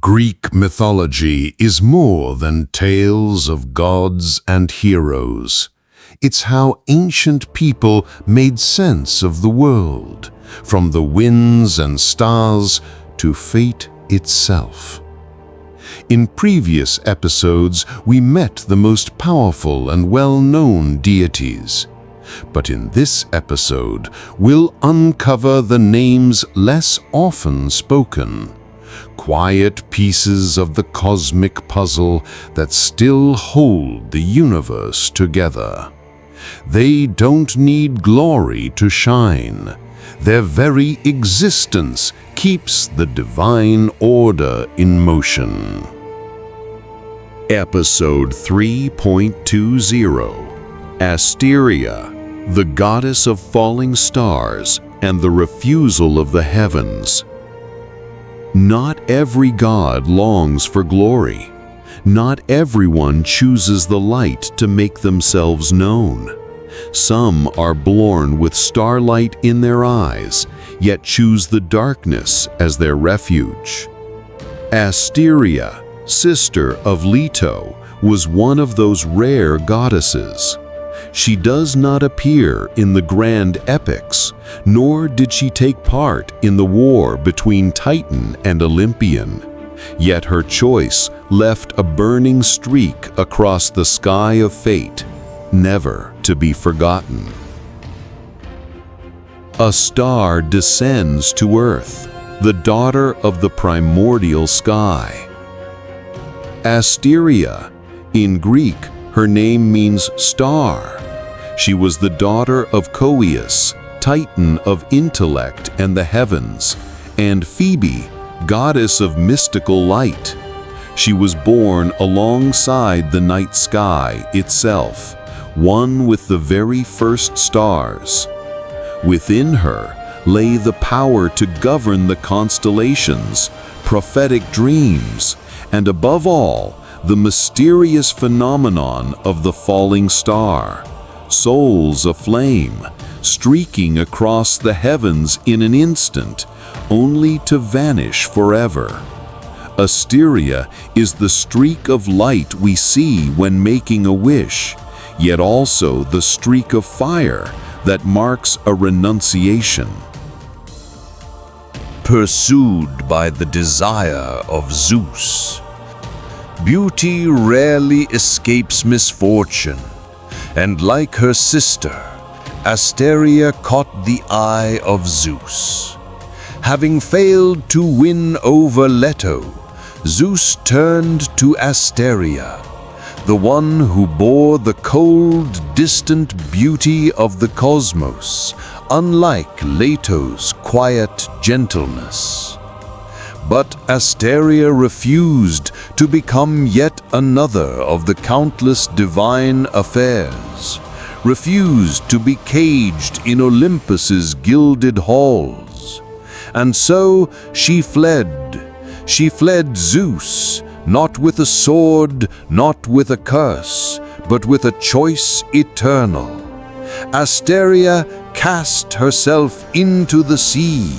Greek mythology is more than tales of gods and heroes. It's how ancient people made sense of the world, from the winds and stars to fate itself. In previous episodes, we met the most powerful and well-known deities. But in this episode, we'll uncover the names less often spoken, quiet pieces of the cosmic puzzle that still hold the universe together. They don't need glory to shine. Their very existence keeps the divine order in motion. Episode 3.20 Asteria, the goddess of falling stars and the refusal of the heavens. Not every god longs for glory. Not everyone chooses the light to make themselves known. Some are born with starlight in their eyes, yet choose the darkness as their refuge. Asteria, sister of Leto, was one of those rare goddesses. She does not appear in the grand epics, nor did she take part in the war between Titan and Olympian. Yet her choice left a burning streak across the sky of fate, never to be forgotten. A star descends to earth, the daughter of the primordial sky. Asteria, in Greek, her name means star. She was the daughter of Coeus, titan of intellect and the heavens, and Phoebe, goddess of mystical light. She was born alongside the night sky itself, one with the very first stars. Within her lay the power to govern the constellations, prophetic dreams, and above all, the mysterious phenomenon of the falling star, souls aflame, streaking across the heavens in an instant, only to vanish forever. Asteria is the streak of light we see when making a wish, yet also the streak of fire that marks a renunciation. Pursued by the desire of Zeus. Beauty rarely escapes misfortune, and like her sister, Asteria caught the eye of Zeus. Having failed to win over Leto, Zeus turned to Asteria, the one who bore the cold, distant beauty of the cosmos, unlike Leto's quiet gentleness. But Asteria refused to become yet another of the countless divine affairs, refused to be caged in Olympus's gilded halls. And so she fled. She fled Zeus, not with a sword, not with a curse, but with a choice eternal. Asteria cast herself into the sea,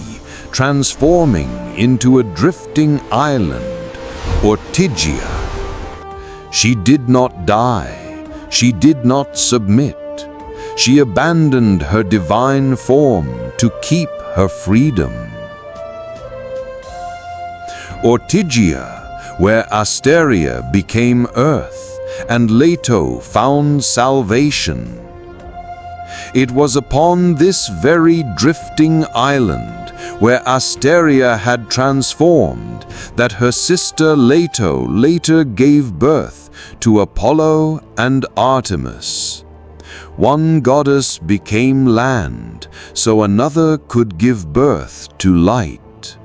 transforming into a drifting island, Ortygia. She did not die. She did not submit. She abandoned her divine form to keep her freedom. Ortygia, where Asteria became earth, and Leto found salvation. It was upon this very drifting island, where Asteria had transformed, that her sister Leto later gave birth to Apollo and Artemis. One goddess became land, so another could give birth to light.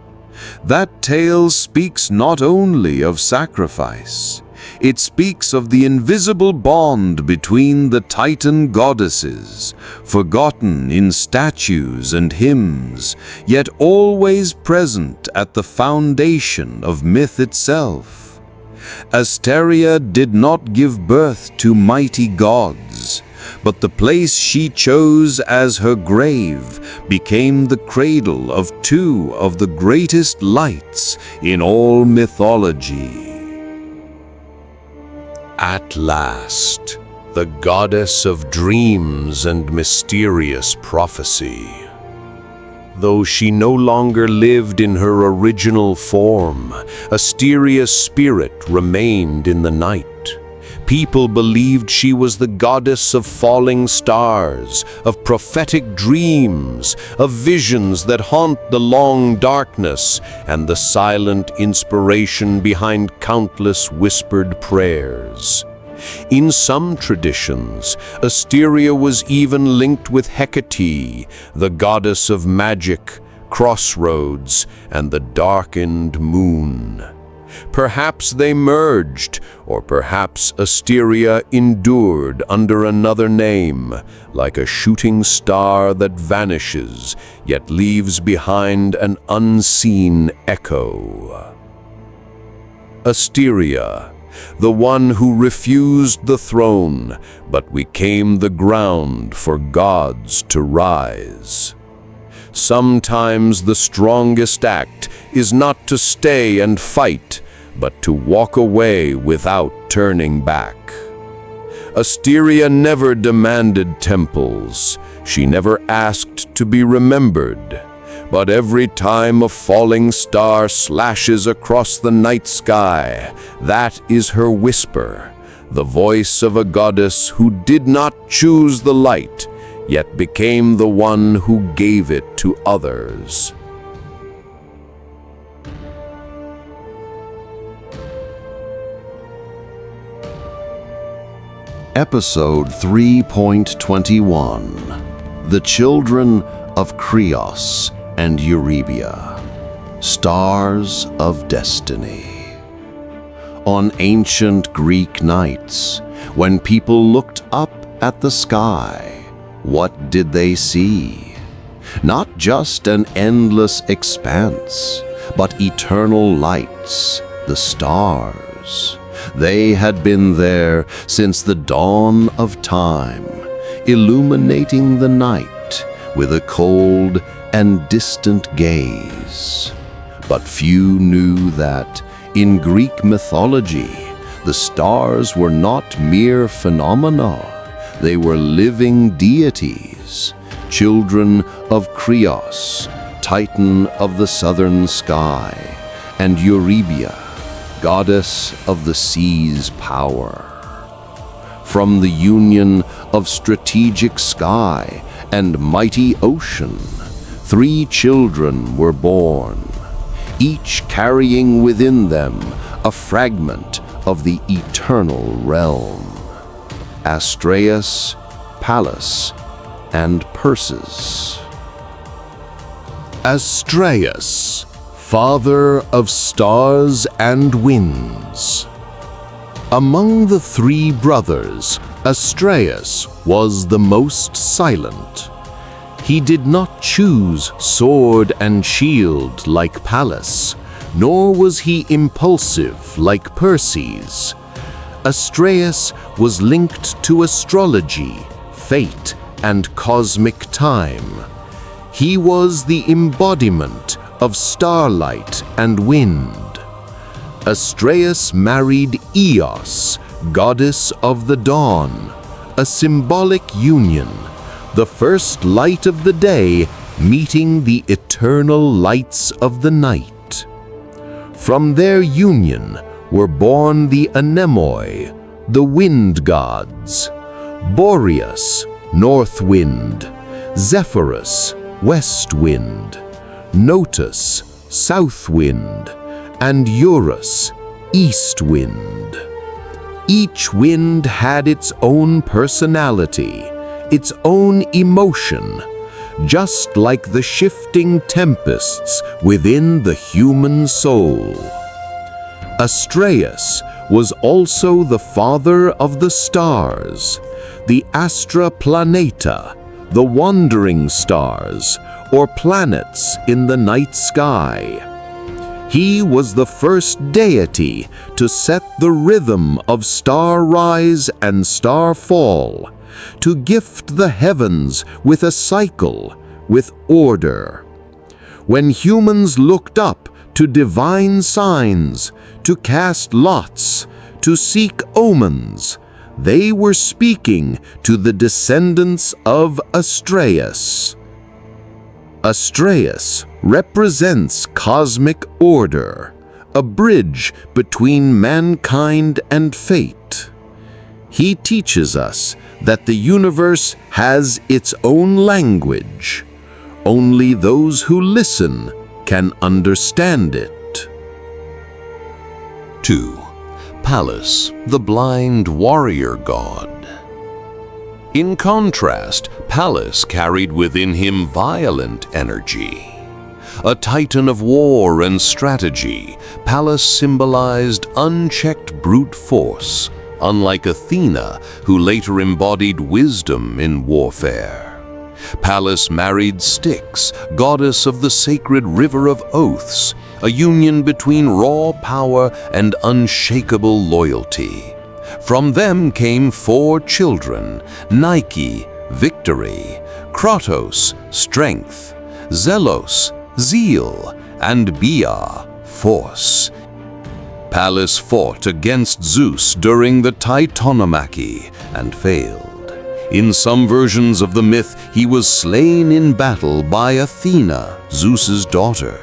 That tale speaks not only of sacrifice, it speaks of the invisible bond between the Titan goddesses, forgotten in statues and hymns, yet always present at the foundation of myth itself. Asteria did not give birth to mighty gods, but the place she chose as her grave became the cradle of two of the greatest lights in all mythology. At last, the goddess of dreams and mysterious prophecy. Though she no longer lived in her original form, a mysterious spirit remained in the night. People believed she was the goddess of falling stars, of prophetic dreams, of visions that haunt the long darkness, and the silent inspiration behind countless whispered prayers. In some traditions, Asteria was even linked with Hecate, the goddess of magic, crossroads, and the darkened moon. Perhaps they merged, or perhaps Asteria endured under another name, like a shooting star that vanishes, yet leaves behind an unseen echo. Asteria, the one who refused the throne, but became the ground for gods to rise. Sometimes the strongest act is not to stay and fight, but to walk away without turning back. Asteria never demanded temples. She never asked to be remembered. But every time a falling star slashes across the night sky, that is her whisper, the voice of a goddess who did not choose the light, yet became the one who gave it to others. Episode 3.21 The Children of Krios and Eurybia, Stars of Destiny. On ancient Greek nights, when people looked up at the sky, what did they see? Not just an endless expanse, but eternal lights, the stars. They had been there since the dawn of time, illuminating the night with a cold and distant gaze. But few knew that, in Greek mythology, the stars were not mere phenomena. They were living deities, children of Krios, titan of the southern sky, and Eurybia, goddess of the sea's power. From the union of strategic sky and mighty ocean, 3 children were born, each carrying within them a fragment of the eternal realm: Astraeus, Pallas, and Perses. Astraeus, father of stars and winds. Among the 3 brothers, Astraeus was the most silent. He did not choose sword and shield like Pallas, nor was he impulsive like Perses. Astraeus was linked to astrology, fate, and cosmic time. He was the embodiment of starlight and wind. Astraeus married Eos, goddess of the dawn, a symbolic union, the first light of the day meeting the eternal lights of the night. From their union were born the anemoi, the wind gods: Boreas, north wind; Zephyrus, west wind; Notus, south wind; and Eurus, east wind. Each wind had its own personality, its own emotion, just like the shifting tempests within the human soul. Astraeus was also the father of the stars, the Astra Planeta, the wandering stars, or planets in the night sky. He was the first deity to set the rhythm of star rise and star fall, to gift the heavens with a cycle, with order. When humans looked up to divine signs, to cast lots, to seek omens, they were speaking to the descendants of Astraeus. Astraeus represents cosmic order, a bridge between mankind and fate. He teaches us that the universe has its own language. Only those who listen can understand it. 2. Pallas, the blind warrior god. In contrast, Pallas carried within him violent energy. A titan of war and strategy, Pallas symbolized unchecked brute force, unlike Athena, who later embodied wisdom in warfare. Pallas married Styx, goddess of the sacred river of oaths, a union between raw power and unshakable loyalty. From them came 4 children: Nike, victory; Kratos, strength; Zelos, zeal; and Bia, force. Pallas fought against Zeus during the Titanomachy and failed. In some versions of the myth, he was slain in battle by Athena, Zeus's daughter.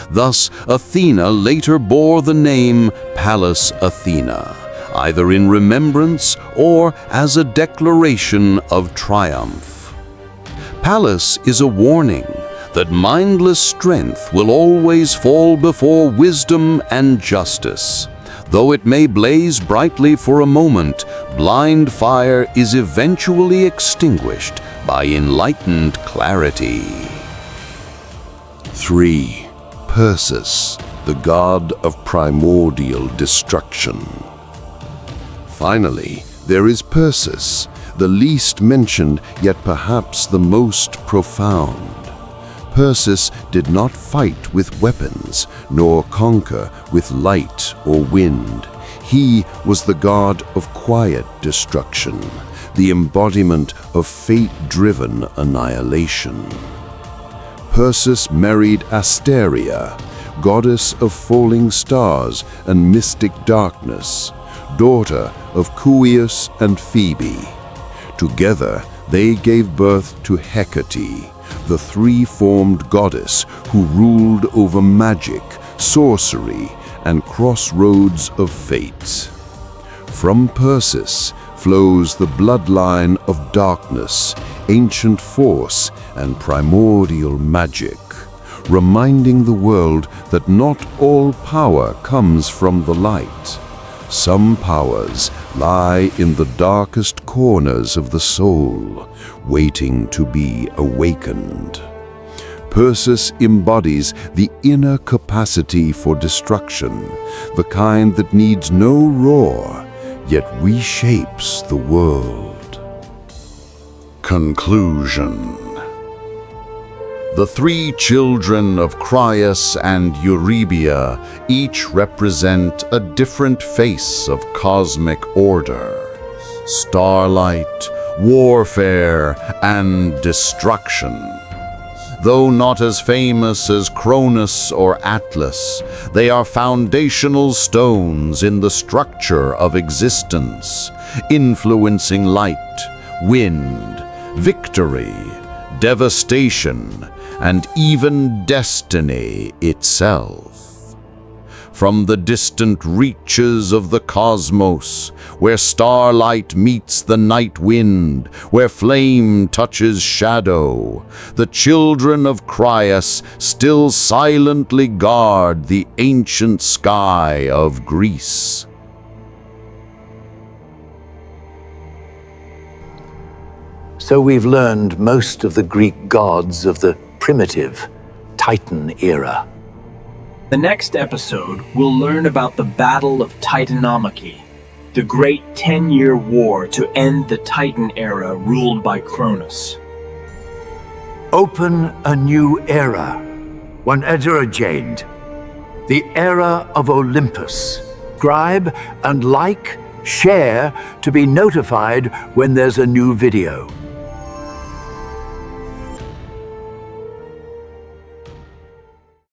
Thus, Athena later bore the name Pallas Athena, either in remembrance or as a declaration of triumph. Pallas is a warning that mindless strength will always fall before wisdom and justice. Though it may blaze brightly for a moment, blind fire is eventually extinguished by enlightened clarity. 3. Perseus, the god of primordial destruction. Finally, there is Perseus, the least mentioned yet perhaps the most profound. Perseus did not fight with weapons, nor conquer with light or wind. He was the god of quiet destruction, the embodiment of fate-driven annihilation. Perseus married Asteria, goddess of falling stars and mystic darkness, daughter of Cueus and Phoebe. Together, they gave birth to Hecate, the three-formed goddess who ruled over magic, sorcery, and crossroads of fate. From Perseus flows the bloodline of darkness, ancient force, and primordial magic, reminding the world that not all power comes from the light. Some powers lie in the darkest corners of the soul, waiting to be awakened. Perseus embodies the inner capacity for destruction, the kind that needs no roar, yet reshapes the world. Conclusion. The 3 children of Crius and Eurybia each represent a different face of cosmic order: starlight, warfare, and destruction. Though not as famous as Cronus or Atlas, they are foundational stones in the structure of existence, influencing light, wind, victory, devastation, and even destiny itself. From the distant reaches of the cosmos, where starlight meets the night wind, where flame touches shadow, the children of Crius still silently guard the ancient sky of Greece. So we've learned most of the Greek gods of the primitive Titan era. The next episode, we'll learn about the Battle of Titanomachy, the great 10-year war to end the Titan era ruled by Cronus. Open a new era, one heterogeneed, the era of Olympus. Subscribe and like share to be notified when there's a new video.